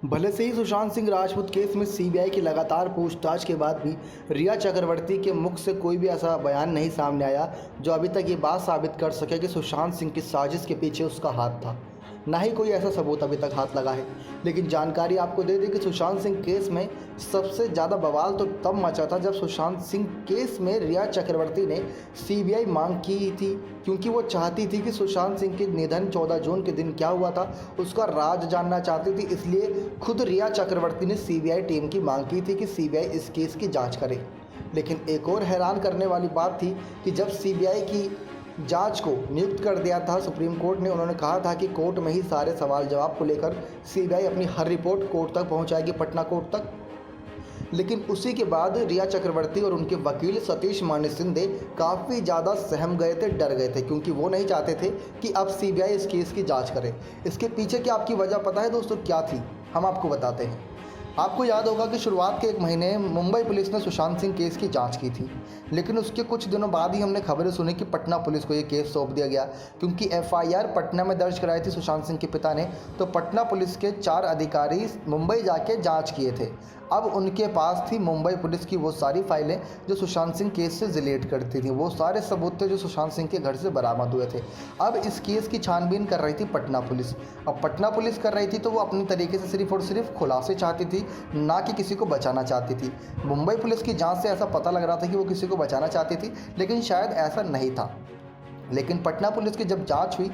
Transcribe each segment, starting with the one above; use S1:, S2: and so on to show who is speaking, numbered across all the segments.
S1: भले से ही सुशांत सिंह राजपूत केस में सीबीआई की लगातार पूछताछ के बाद भी रिया चक्रवर्ती के मुख से कोई भी ऐसा बयान नहीं सामने आया जो अभी तक ये बात साबित कर सके कि सुशांत सिंह की साजिश के पीछे उसका हाथ था। ना ही कोई ऐसा सबूत अभी तक हाथ लगा है। लेकिन जानकारी आपको दे दें कि सुशांत सिंह केस में सबसे ज़्यादा बवाल तो तब मचा था जब सुशांत सिंह केस में रिया चक्रवर्ती ने सीबीआई मांग की थी, क्योंकि वो चाहती थी कि सुशांत सिंह के निधन 14 जून के दिन क्या हुआ था उसका राज जानना चाहती थी। इसलिए खुद रिया चक्रवर्ती ने सीबीआई टीम की मांग की थी कि सीबीआई इस केस की जाँच करे। लेकिन एक और हैरान करने वाली बात थी कि जब सीबीआई की जांच को नियुक्त कर दिया था सुप्रीम कोर्ट ने, उन्होंने कहा था कि कोर्ट में ही सारे सवाल जवाब को लेकर सीबीआई अपनी हर रिपोर्ट कोर्ट तक पहुंचाएगी, पटना कोर्ट तक। लेकिन उसी के बाद रिया चक्रवर्ती और उनके वकील सतीश माने शिंदे काफ़ी ज़्यादा सहम गए थे, डर गए थे, क्योंकि वो नहीं चाहते थे कि अब सीबीआई इस केस की जाँच करे। इसके पीछे की आपकी वजह पता है दोस्तों क्या थी? हम आपको बताते हैं। आपको याद होगा कि शुरुआत के एक महीने मुंबई पुलिस ने सुशांत सिंह केस की जांच की थी, लेकिन उसके कुछ दिनों बाद ही हमने खबरें सुनी कि पटना पुलिस को ये केस सौंप दिया गया, क्योंकि एफआईआर पटना में दर्ज कराई थी सुशांत सिंह के पिता ने। तो पटना पुलिस के 4 अधिकारी मुंबई जाके जांच किए थे। अब उनके पास थी मुंबई पुलिस की वो सारी फाइलें जो सुशांत सिंह केस से रिलेट करती थी, वो सारे सबूत थे जो सुशांत सिंह के घर से बरामद हुए थे। अब इस केस की छानबीन कर रही थी पटना पुलिस। अब पटना पुलिस कर रही थी तो वो अपनी तरीके से सिर्फ और सिर्फ खुलासे चाहती थी, ना कि किसी को बचाना चाहती थी। मुंबई पुलिस की जांच से ऐसा पता लग रहा था कि वो किसी को बचाना चाहती थी, लेकिन शायद ऐसा नहीं था। लेकिन पटना पुलिस की जब जांच हुई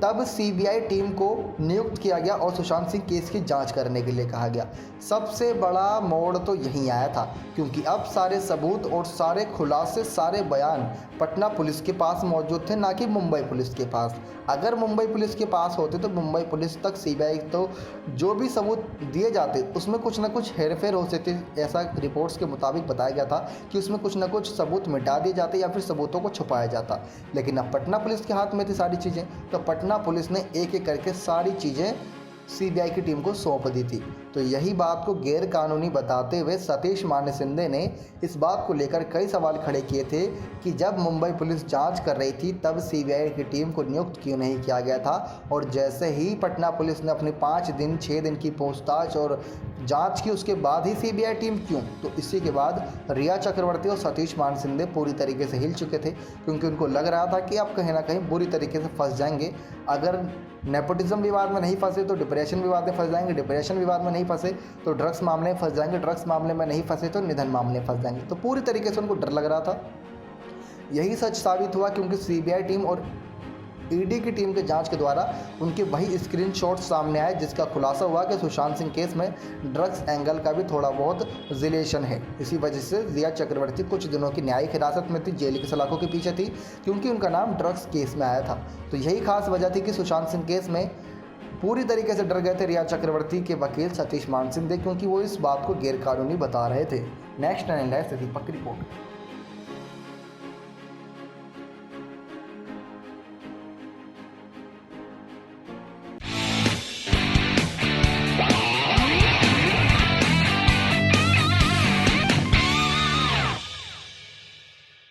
S1: तब सीबीआई टीम को नियुक्त किया गया और सुशांत सिंह केस की जांच करने के लिए कहा गया। सबसे बड़ा मोड़ तो यहीं आया था, क्योंकि अब सारे सबूत और सारे खुलासे, सारे बयान पटना पुलिस के पास मौजूद थे, ना कि मुंबई पुलिस के पास। अगर मुंबई पुलिस के पास होते तो मुंबई पुलिस तक सीबीआई तो जो भी सबूत दिए जाते उसमें कुछ ना कुछ हेरफेर हो सकती। ऐसा रिपोर्ट्स के मुताबिक बताया गया था कि उसमें कुछ ना कुछ सबूत मिटा दिए जाते या फिर सबूतों को छुपाया जाता। लेकिन अब पटना पुलिस के हाथ में थी सारी चीज़ें, तो पटना पुलिस ने एक एक करके सारी चीज़ें सीबीआई की टीम को सौंप दी थी। तो यही बात को गैर कानूनी बताते हुए सतीश माने शिंदे ने इस बात को लेकर कई सवाल खड़े किए थे कि जब मुंबई पुलिस जांच कर रही थी तब सीबीआई की टीम को नियुक्त क्यों नहीं किया गया था, और जैसे ही पटना पुलिस ने अपनी 5 दिन 6 दिन की पूछताछ और जांच की उसके बाद ही सीबीआई टीम क्यों। तो इसी के बाद रिया चक्रवर्ती और सतीश मान शिंदे पूरी तरीके से हिल चुके थे, क्योंकि उनको लग रहा था कि अब कहीं ना कहीं बुरी तरीके से फंस जाएंगे। अगर नेपोटिज्म विवाद में नहीं फंसे तो डिप्रेशन विवाद में फंस जाएंगे, डिप्रेशन विवाद में नहीं फंसे तो ड्रग्स मामले में फंस जाएंगे, ड्रग्स मामले में नहीं फंसे तो निधन मामले में फंस जाएंगे। तो पूरी तरीके से उनको डर लग रहा था। यही सच साबित हुआ, क्योंकि सीबीआई टीम और ईडी की टीम के जांच के द्वारा उनके वही स्क्रीनशॉट्स सामने आए जिसका खुलासा हुआ कि सुशांत सिंह केस में ड्रग्स एंगल का भी थोड़ा बहुत रिलेशन है। इसी वजह से रिया चक्रवर्ती कुछ दिनों की न्यायिक हिरासत में थी, जेल की सलाखों के पीछे थी, क्योंकि उनका नाम ड्रग्स केस में आया था। तो यही खास वजह थी कि सुशांत सिंह केस में पूरी तरीके से डर गए थे रिया चक्रवर्ती के वकील सतीश मान शिंदे, क्योंकि वो इस बात को गैरकानूनी बता रहे थे। नेक्स्ट एंड दीपक की रिपोर्ट।